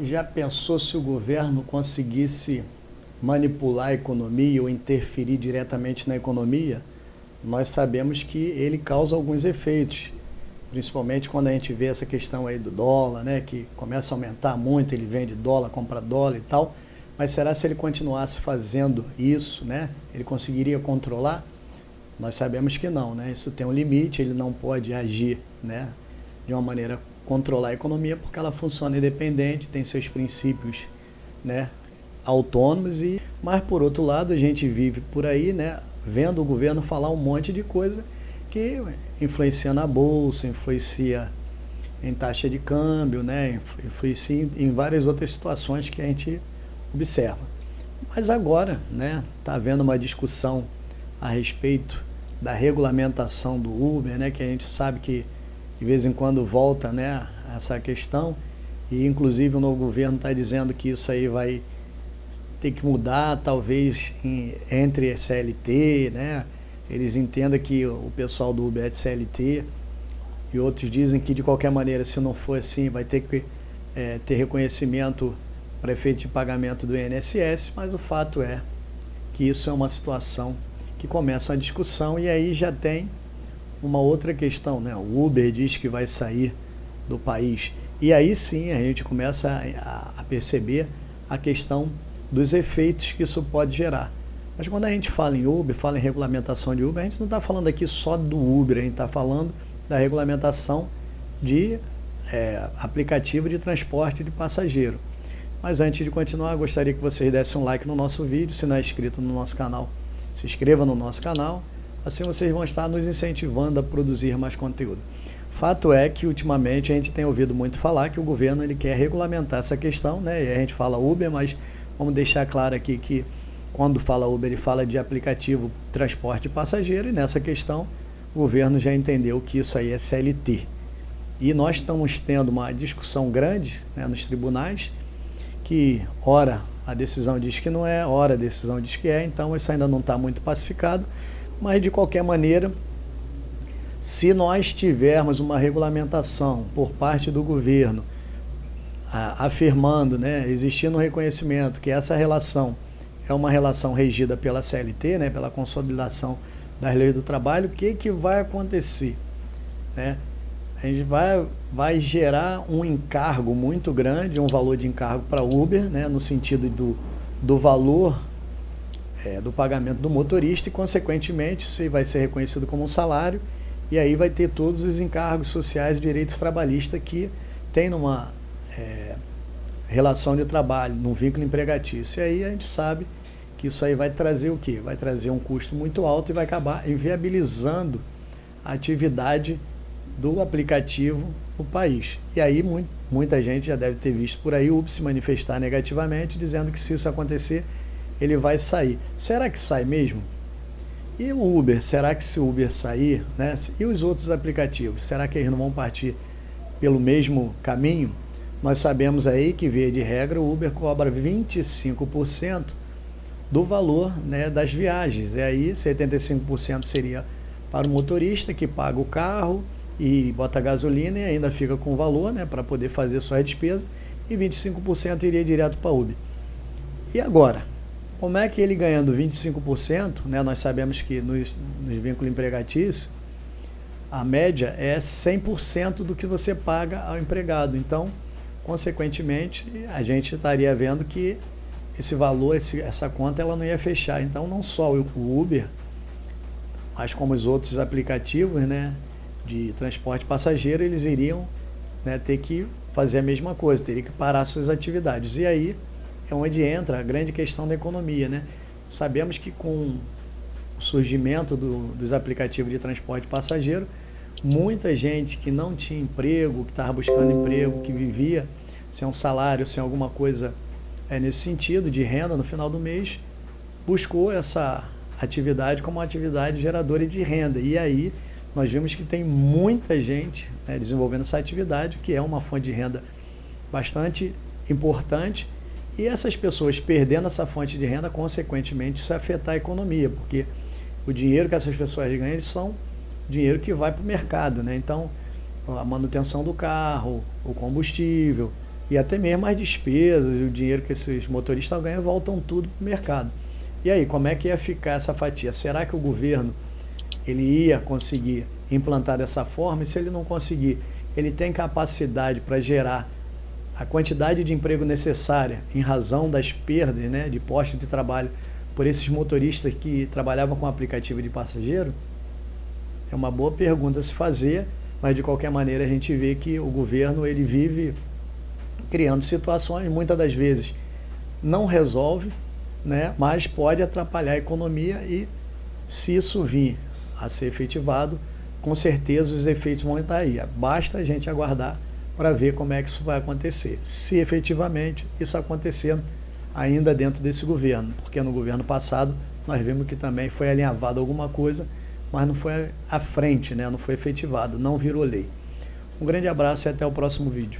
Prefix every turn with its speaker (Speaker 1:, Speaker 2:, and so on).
Speaker 1: Já pensou se o governo conseguisse manipular a economia ou interferir diretamente na economia? Nós sabemos que ele causa alguns efeitos, principalmente quando a gente vê essa questão aí do dólar, né, que começa a aumentar muito, ele vende dólar, compra dólar e tal. Mas será se ele continuasse fazendo isso, né, ele conseguiria controlar? Nós sabemos que não, né? Isso tem um limite, ele não pode agir, né, de uma maneira controlar a economia porque ela funciona independente, tem seus princípios, né, autônomos mas por outro lado a gente vive por aí, né, vendo o governo falar um monte de coisa que influencia na bolsa, influencia em taxa de câmbio, né, influencia em várias outras situações que a gente observa. Mas agora, né, está havendo uma discussão a respeito da regulamentação do Uber, né, que a gente sabe que de vez em quando volta, né, essa questão, e inclusive o novo governo está dizendo que isso aí vai ter que mudar, talvez entre CLT, né, eles entendam que o pessoal do Uber é de CLT, e outros dizem que de qualquer maneira, se não for assim, vai ter que ter reconhecimento para efeito de pagamento do INSS, mas o fato é que isso é uma situação que começa a discussão, e aí já tem uma outra questão, né? O Uber diz que vai sair do país, e aí sim a gente começa a perceber a questão dos efeitos que isso pode gerar. Mas quando a gente fala em Uber, fala em regulamentação de Uber, a gente não está falando aqui só do Uber, a gente está falando da regulamentação de aplicativo de transporte de passageiro. Mas antes de continuar, gostaria que vocês dessem um like no nosso vídeo, se não é inscrito no nosso canal, se inscreva no nosso canal, assim vocês vão estar nos incentivando a produzir mais conteúdo. Fato é que ultimamente a gente tem ouvido muito falar que o governo ele quer regulamentar essa questão, né? E a gente fala Uber, mas vamos deixar claro aqui que quando fala Uber ele fala de aplicativo transporte de passageiro, e nessa questão o governo já entendeu que isso aí é CLT. E nós estamos tendo uma discussão grande, né, nos tribunais, que ora a decisão diz que não é, ora a decisão diz que é, então isso ainda não está muito pacificado, mas de qualquer maneira, se nós tivermos uma regulamentação por parte do governo, afirmando, né, existindo um reconhecimento que essa relação é uma relação regida pela CLT, né, pela consolidação das leis do trabalho, o que vai acontecer? Né? A gente vai gerar um encargo muito grande, um valor de encargo para Uber, né, no sentido do valor do pagamento do motorista, e consequentemente se vai ser reconhecido como um salário, e aí vai ter todos os encargos sociais e direitos trabalhistas que tem numa relação de trabalho, num vínculo empregatício. E aí a gente sabe que isso aí vai trazer o quê? Vai trazer um custo muito alto e vai acabar inviabilizando a atividade do aplicativo no país. E aí muita gente já deve ter visto por aí o Uber se manifestar negativamente, dizendo que se isso acontecer, ele vai sair. Será que sai mesmo? E o Uber, será que se o Uber sair, né? E os outros aplicativos, será que eles não vão partir pelo mesmo caminho? Nós sabemos aí que, via de regra, o Uber cobra 25% do valor, né, das viagens. E aí 75% seria para o motorista que paga o carro e bota gasolina e ainda fica com o valor, né, para poder fazer sua despesa, e 25% iria direto para o Uber. E agora, como é que ele ganhando 25%, né, nós sabemos que nos vínculos empregatícios, a média é 100% do que você paga ao empregado. Então, consequentemente, a gente estaria vendo que esse valor, essa conta, ela não ia fechar. Então, não só o Uber, mas como os outros aplicativos, né, de transporte passageiro, eles iriam, né, ter que fazer a mesma coisa, teria que parar suas atividades. E aí é onde entra a grande questão da economia, né? Sabemos que com o surgimento dos aplicativos de transporte passageiro, muita gente que não tinha emprego, que estava buscando emprego, que vivia sem um salário, sem alguma coisa nesse sentido, de renda no final do mês, buscou essa atividade como uma atividade geradora de renda. E aí nós vimos que tem muita gente, né, desenvolvendo essa atividade, que é uma fonte de renda bastante importante, e essas pessoas perdendo essa fonte de renda, consequentemente, isso afetar a economia, porque o dinheiro que essas pessoas ganham são dinheiro que vai para o mercado, né? Então, a manutenção do carro, o combustível, e até mesmo as despesas e o dinheiro que esses motoristas ganham voltam tudo para o mercado. E aí, como é que ia ficar essa fatia? Será que o governo ele ia conseguir implantar dessa forma? E se ele não conseguir, ele tem capacidade para gerar a quantidade de emprego necessária em razão das perdas, né, de postos de trabalho por esses motoristas que trabalhavam com aplicativo de passageiro? É uma boa pergunta a se fazer, mas de qualquer maneira a gente vê que o governo ele vive criando situações, muitas das vezes não resolve, né, mas pode atrapalhar a economia e se isso vir a ser efetivado, com certeza os efeitos vão estar aí. Basta a gente aguardar para ver como é que isso vai acontecer. Se efetivamente isso acontecendo ainda dentro desse governo, porque no governo passado nós vimos que também foi alinhavado alguma coisa, mas não foi à frente, né? Não foi efetivado, não virou lei. Um grande abraço e até o próximo vídeo.